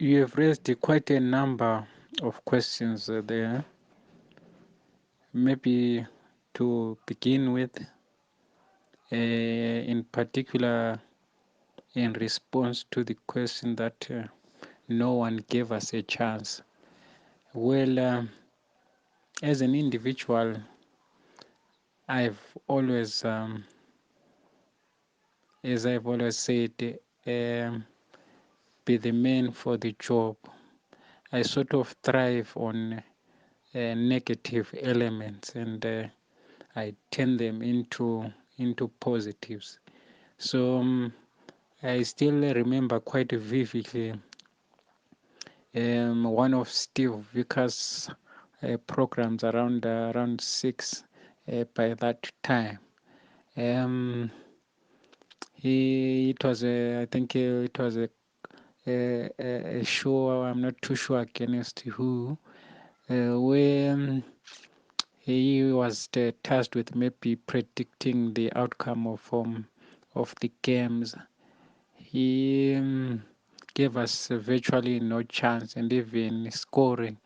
You have raised quite a number of questions there. Maybe to begin with, in particular, in response to the question that no one gave us a chance. Well, as an individual, I've always, as I've always said, be the man for the job. I sort of thrive on negative elements, and I turn them into positives. So I still remember quite vividly one of Steve Vickers' programs around 6 by that time. It was I think it was a show. I'm not too sure against who, where he was tasked with maybe predicting the outcome of the games. He gave us virtually no chance and even scoring.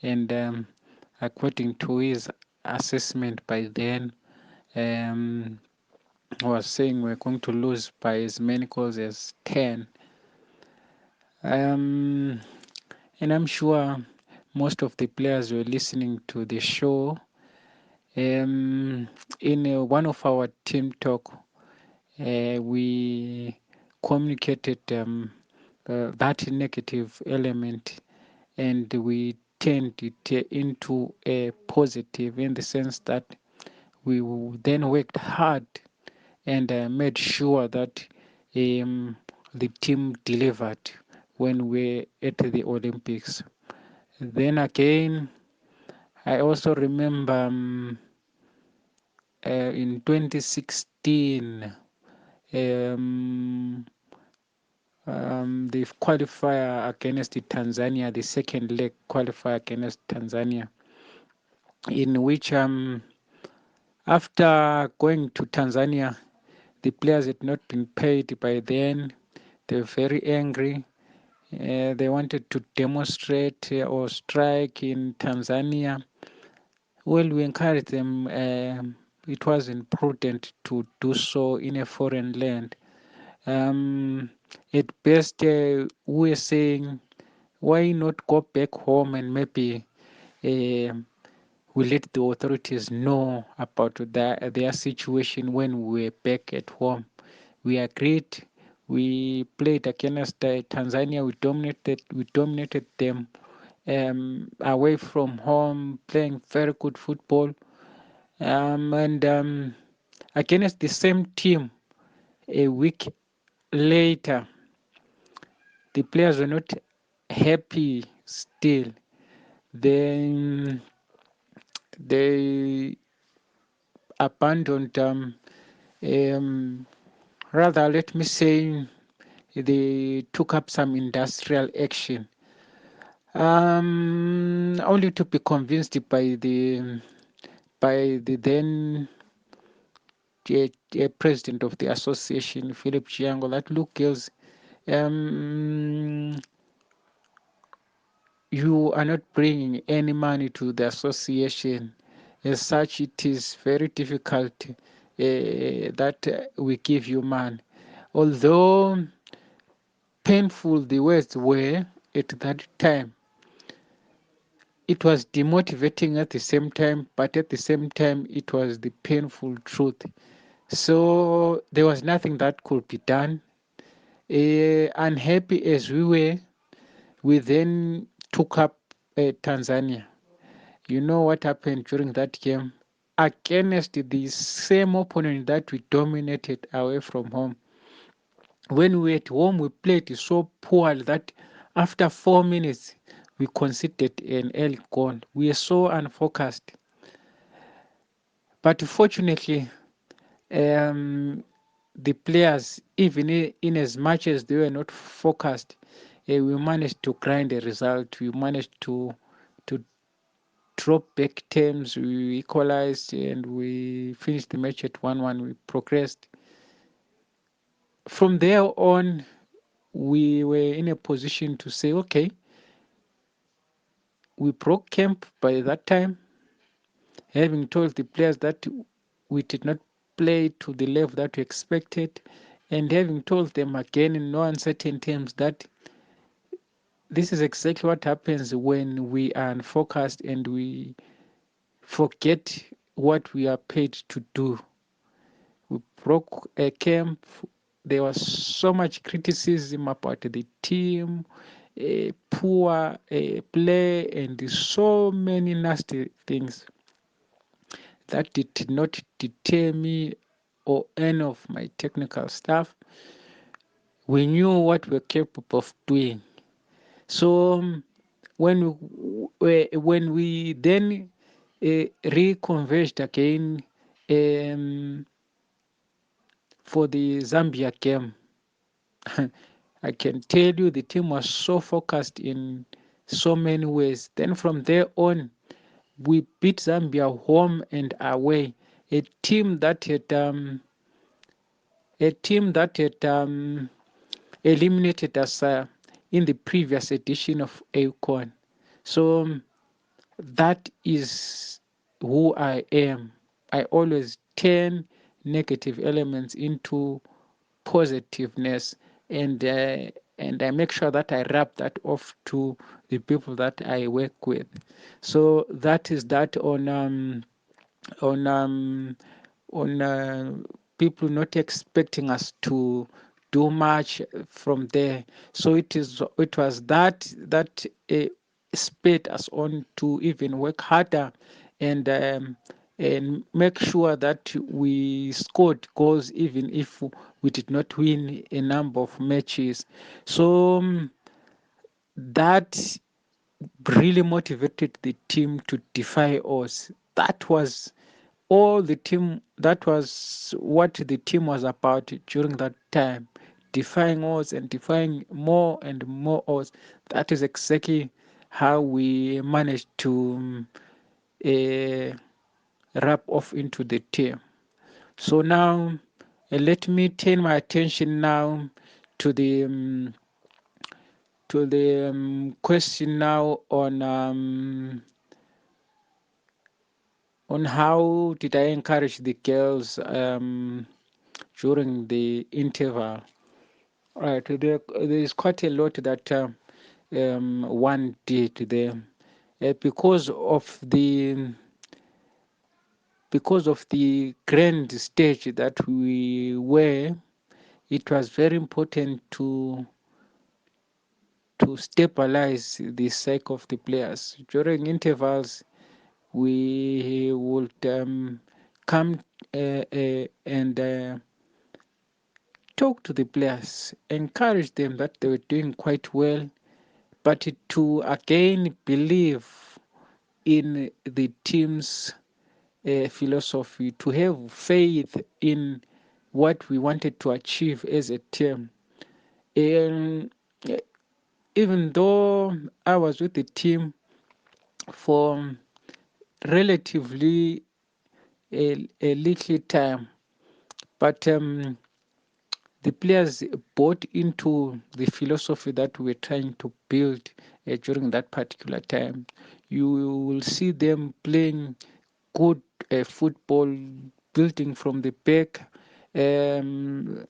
And according to his assessment by then, was saying we're going to lose by as many goals as 10. And I'm sure most of the players were listening to the show. In one of our team talk, we communicated that negative element, and we turned it into a positive, in the sense that we then worked hard and made sure that the team delivered when we're at the Olympics. Then again, I also remember in 2016, the qualifier against Tanzania, the second leg qualifier against Tanzania, in which after going to Tanzania, the players had not been paid by then. They were very angry. They wanted to demonstrate or strike in Tanzania. Well, we encouraged them. It wasn't prudent to do so in a foreign land. At best, we're saying, why not go back home and maybe we let the authorities know about their situation when we're back at home. We agreed. We played against Tanzania. We dominated them away from home, playing very good football. And against the same team a week later, the players were not happy still. Then they abandoned, rather, let me say, they took up some industrial action, only to be convinced by the then president of the association, Philip Chiango, that look, girls, you are not bringing any money to the association. As such, it is very difficult that we give you money. Although painful the words were at that time, it was demotivating at the same time, but at the same time, it was the painful truth. So there was nothing that could be done. Unhappy as we were, we then took up Tanzania. You know what happened during that game? Against the same opponent that we dominated away from home. When we were at home, we played so poorly that after 4 minutes, we conceded an early goal. We were so unfocused. But fortunately, the players, even in as much as they were not focused, we managed to grind a result. We managed to drop back terms. We equalized and we finished the match at 1-1. We progressed. From there on, we were in a position to say, okay, we broke camp by that time, having told the players that we did not play to the level that we expected, and having told them again in no uncertain terms that this is exactly what happens when we are unfocused and we forget what we are paid to do. We broke a camp. There was so much criticism about the team, poor play, and so many nasty things that did not deter me or any of my technical staff. We knew what we're capable of doing. So when we then reconverged again for the Zambia game, I can tell you the team was so focused in so many ways. Then from there on, we beat Zambia home and away. A team that had eliminated us in the previous edition of ACON. So that is who I am. I always turn negative elements into positiveness, and I make sure that I rub that off to the people that I work with. So that is that on on people not expecting us to do much from there. So it was that spurred us on to even work harder and make sure that we scored goals even if we did not win a number of matches. So that really motivated the team to defy us. That was all the team, that was what the team was about during that time, defying odds and defying more and more odds. That is exactly how we managed to uh, wrap off into the team. So now let me turn my attention now to the question now on how did I encourage the girls during the interval. Right, there is quite a lot that one did there, because of the grand stage that we were. It was very important to stabilize the psyche of the players during intervals. We would come and talk to the players, encourage them that they were doing quite well, but to again believe in the team's philosophy, to have faith in what we wanted to achieve as a team. And even though I was with the team for relatively a little time, but the players bought into the philosophy that we were trying to build during that particular time. You will see them playing good football, building from the back, um,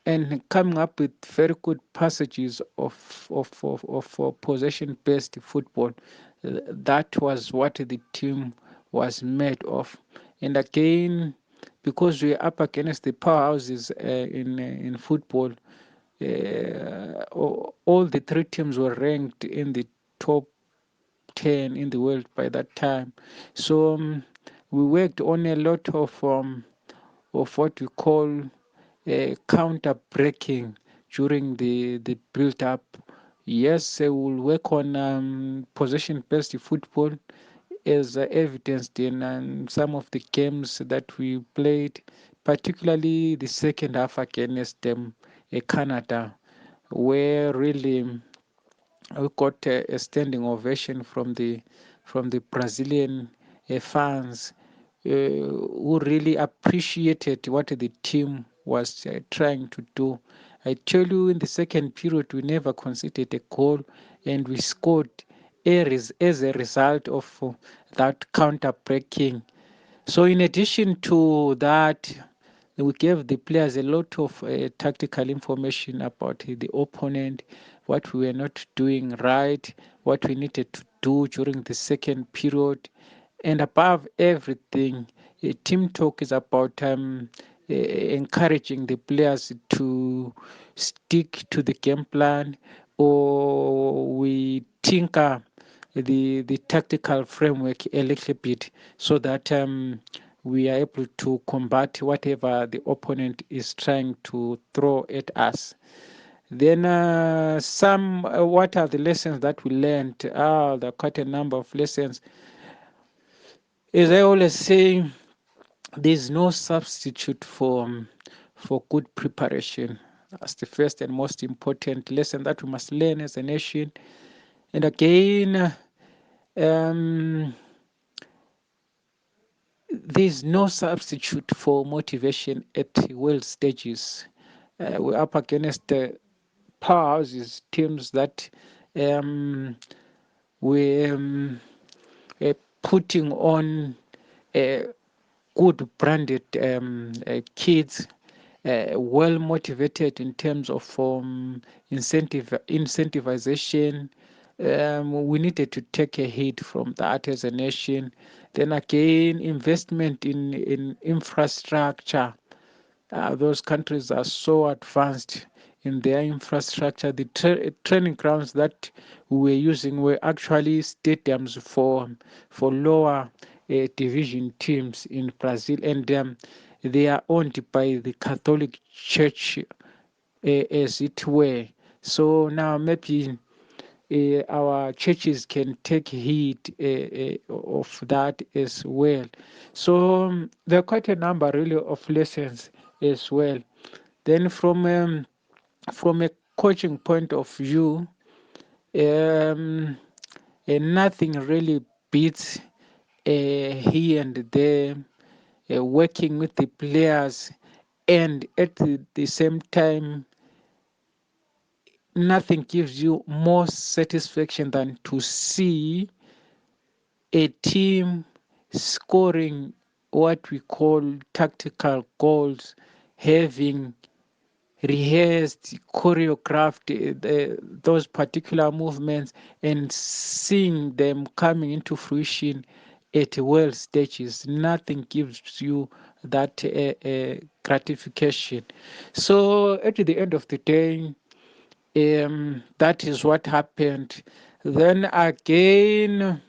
and coming up with very good passages of possession-based football. That was what the team was made of. And again, because we're up against the powerhouses in football, all the three teams were ranked in the top 10 in the world by that time. So we worked on a lot of what we call counter breaking during the build up. Yes, we'll work on possession based football as evidenced in some of the games that we played, particularly the second half against Canada, where really we got a standing ovation from the Brazilian fans who really appreciated what the team was trying to do. I tell you, in the second period, we never conceded a goal, and we scored as a result of that counter breaking. So, in addition to that, we gave the players a lot of tactical information about the opponent, what we were not doing right, what we needed to do during the second period. And above everything, team talk is about encouraging the players to stick to the game plan, or we tinker the tactical framework a little bit so that we are able to combat whatever the opponent is trying to throw at us. Then what are the lessons that we learned? There are quite a number of lessons. As I always say, there's no substitute for good preparation. That's the first and most important lesson that we must learn as a nation. And again, um, there's no substitute for motivation at world stages. We're up against the powerhouses, teams that um, we're putting on good branded kids, well motivated in terms of incentivization. We needed to take a hit from that as a nation. Then again, investment in infrastructure. Those countries are so advanced in their infrastructure. The training grounds that we were using were actually stadiums for lower division teams in Brazil, and they are owned by the Catholic Church, as it were. So now maybe our churches can take heed of that as well. So there are quite a number really of lessons as well. Then from a coaching point of view, nothing really beats here and there working with the players, and at the same time, nothing gives you more satisfaction than to see a team scoring what we call tactical goals, having rehearsed, choreographed those particular movements, and seeing them coming into fruition at world stages. Nothing gives you that gratification. So at the end of the day, that is what happened. Then again,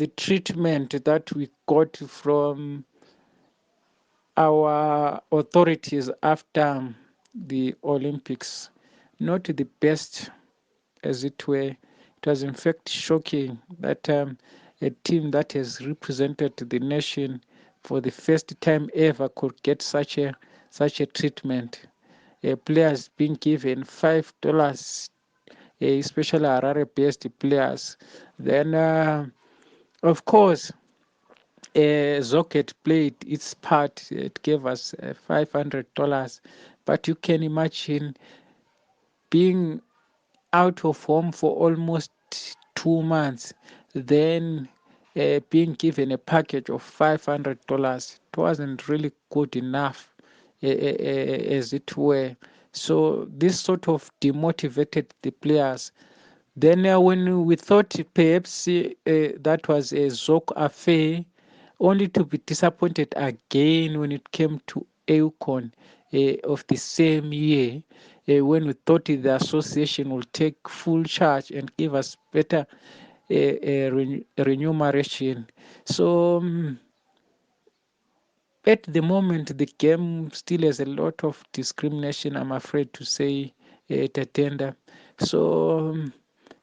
the treatment that we got from our authorities after the Olympics, not the best, as it were. It was in fact shocking that a team that has represented the nation for the first time ever could get such a treatment. Players being given $5, especially Harare-based players. Then, of course, Zocket played its part. It gave us $500. But you can imagine being out of home for almost 2 months, then being given a package of $500. It wasn't really good enough, as it were. So this sort of demotivated the players. Then when we thought perhaps that was a Zok affair, only to be disappointed again when it came to AUCON of the same year, when we thought the association will take full charge and give us better remuneration. So at the moment, the game still has a lot of discrimination, I'm afraid to say, Tatenda. So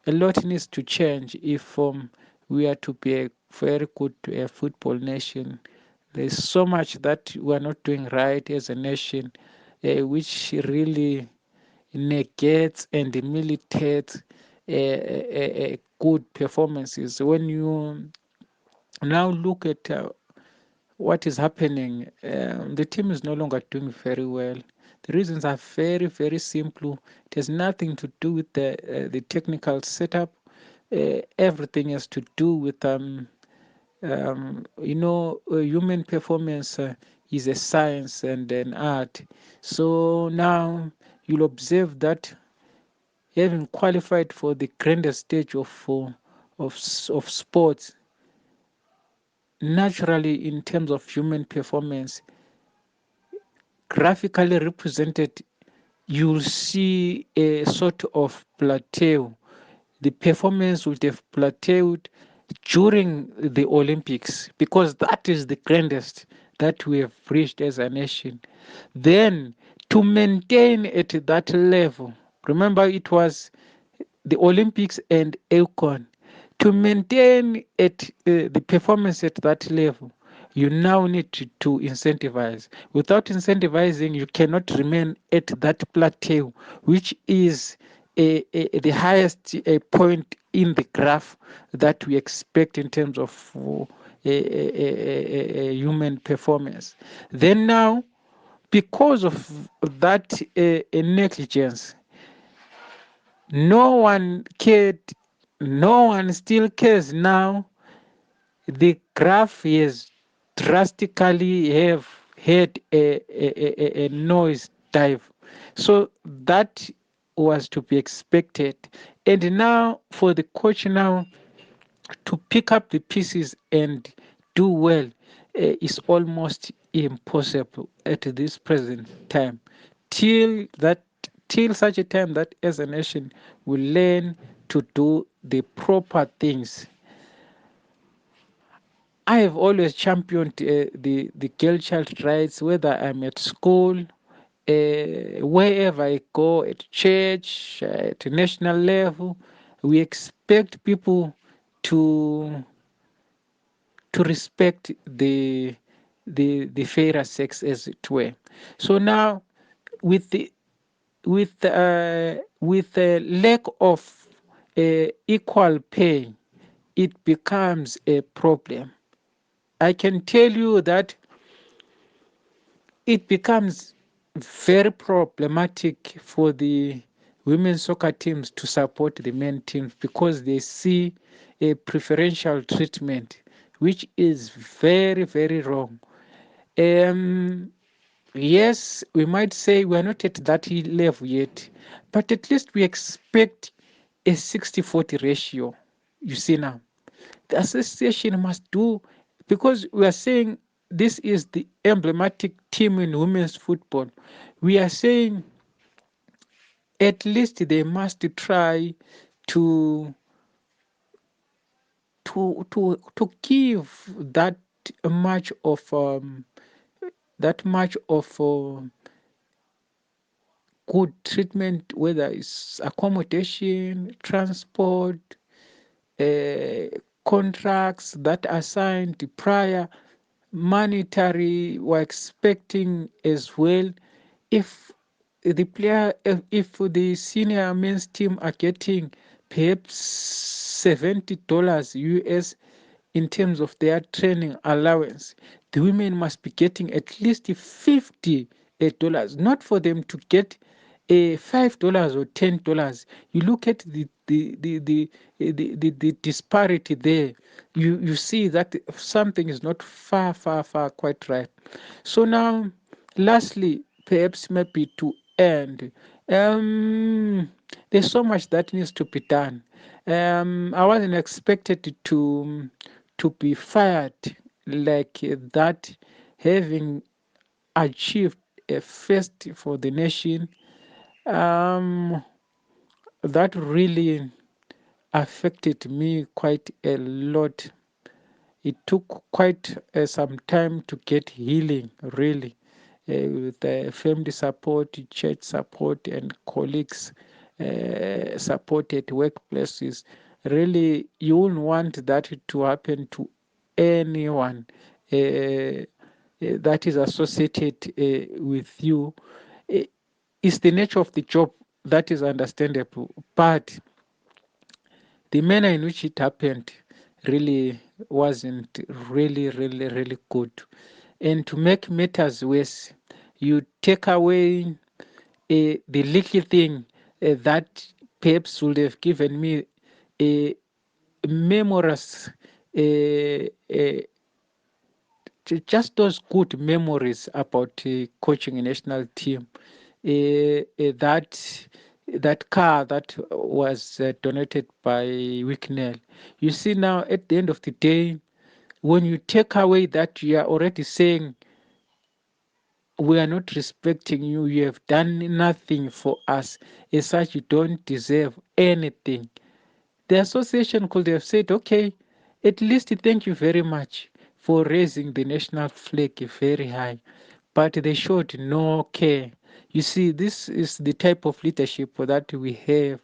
a lot needs to change if we are to be a very good football nation. There's so much that we are not doing right as a nation, which really negates and militates good performances. When you now look at what is happening? The team is no longer doing very well. The reasons are very, very simple. It has nothing to do with the technical setup. Everything has to do with human performance is a science and an art. So now you'll observe that having qualified for the grandest stage of sports, naturally in terms of human performance, graphically represented, you'll see a sort of plateau. The performance would have plateaued during the Olympics because that is the grandest that we have reached as a nation. Then, to maintain at that level, remember it was the Olympics and ACON. To maintain the performance at that level, you now need to incentivize. Without incentivizing, you cannot remain at that plateau, which is the highest point in the graph that we expect in terms of human performance. Then now, because of that negligence, no one cared, no one still cares now. The graph has drastically have had a noise dive. So that was to be expected. And now for the coach now to pick up the pieces and do well is almost impossible at this present time. Till that, till such a time that as a nation we learn to do the proper things. I have always championed the girl child rights, whether I'm at school, wherever I go, at church, at national level. We expect people to respect the fairer sex, as it were. So now, with the with a lack of equal pay, it becomes a problem. I can tell you that it becomes very problematic for the women's soccer teams to support the men teams because they see a preferential treatment, which is very, very wrong. Um, yes, we might say we're not at that level yet, but at least we expect a 60-40 ratio. You see now, the association must do, because we are saying this is the emblematic team in women's football. We are saying at least they must try to to give much of that much of good treatment, whether it's accommodation, transport, uh, contracts that are signed prior, monetary we're expecting as well. If the player, if the senior men's team are getting perhaps $70 US in terms of their training allowance, the women must be getting at least $50, not for them to get $5 or $10. You look at the disparity there. You see that something is not far quite right. So now, lastly, perhaps maybe to end, there's so much that needs to be done. I wasn't expected to be fired like that, having achieved a first for the nation. Um, that really affected me quite a lot. It took quite some time to get healing, really, with family support, church support, and colleagues support at workplaces. Really, you wouldn't want that to happen to anyone that is associated with you. Uh, it's the nature of the job that is understandable, but the manner in which it happened really wasn't really good. And to make matters worse, you take away the little thing that perhaps would have given me a memorous, uh, just those good memories about coaching a national team. That car that was donated by Wicknell. You see now, at the end of the day, when you take away that, you are already saying we are not respecting you. You have done nothing for us. As such, you don't deserve anything. The association could have said, okay, at least thank you very much for raising the national flag very high. But they showed no care. You see, this is the type of leadership that we have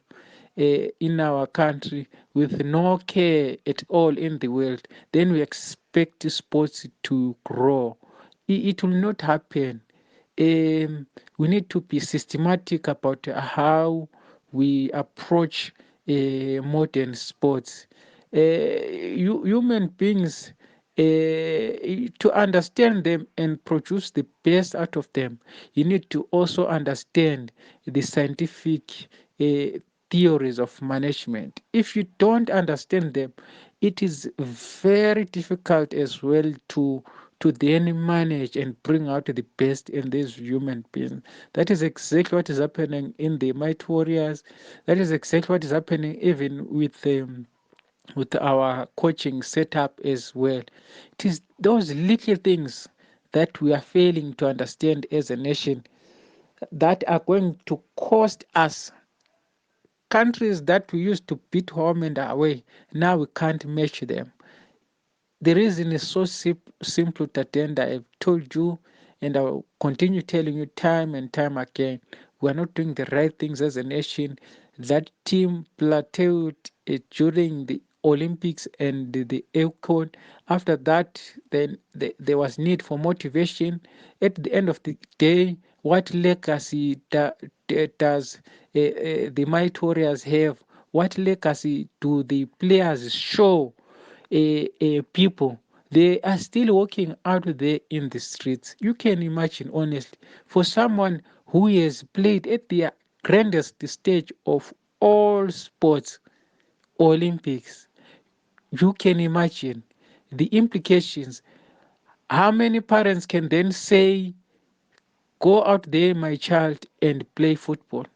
in our country with no care at all in the world. Then we expect sports to grow. It will not happen. We need to be systematic about how we approach modern sports. Human beings, to understand them and produce the best out of them, you need to also understand the scientific theories of management. If you don't understand them, it is very difficult as well to then manage and bring out the best in these human beings. That is exactly what is happening in the Might Warriors. That is exactly what is happening even with our coaching setup as well. It is those little things that we are failing to understand as a nation that are going to cost us. Countries that we used to beat home and away, now we can't match them. The reason is so simple, Tatenda. I've told you, and I'll continue telling you time and time again. We're not doing the right things as a nation. That team plateaued during the Olympics and the AFCON. After that, then there was need for motivation. At the end of the day, what legacy does the Might Warriors have? What legacy do the players show? People, they are still walking out there in the streets. You can imagine, honestly, for someone who has played at the grandest stage of all sports, Olympics, you can imagine the implications. How many parents can then say, go out there, my child, and play football?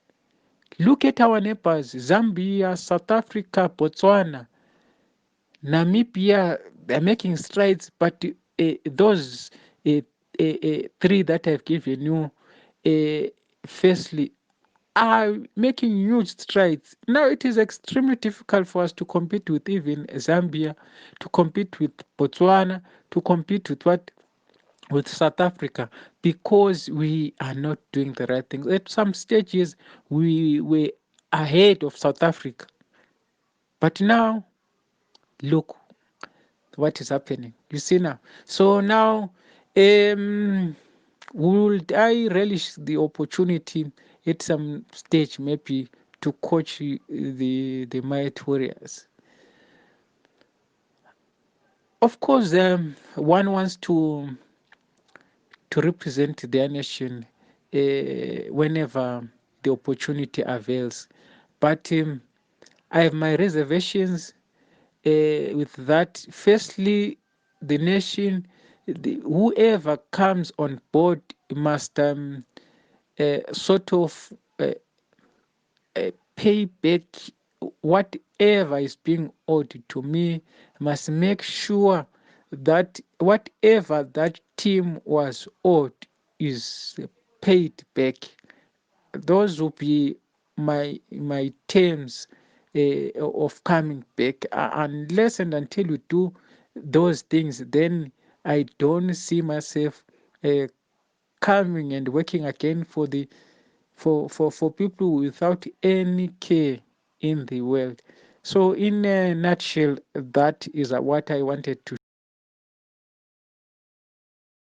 Look at our neighbors, Zambia, South Africa, Botswana, Namibia. They're making strides, but those three that I've given you, firstly, are making huge strides. Now it is extremely difficult for us to compete with even Zambia, to compete with Botswana, to compete with what, with South Africa, because we are not doing the right things. At some stages, we were ahead of South Africa, but now look what is happening. You see now. So now, would I relish the opportunity at some stage maybe to coach the Might Warriors? Of course, one wants to represent their nation whenever the opportunity avails, but I have my reservations with that. Firstly, the nation, whoever comes on board must sort of pay back whatever is being owed to me, must make sure that whatever that team was owed is paid back. Those will be my terms of coming back. Unless and until you do those things, then I don't see myself uh, coming and working again for the for people without any care in the world. So in a nutshell, that is what I wanted to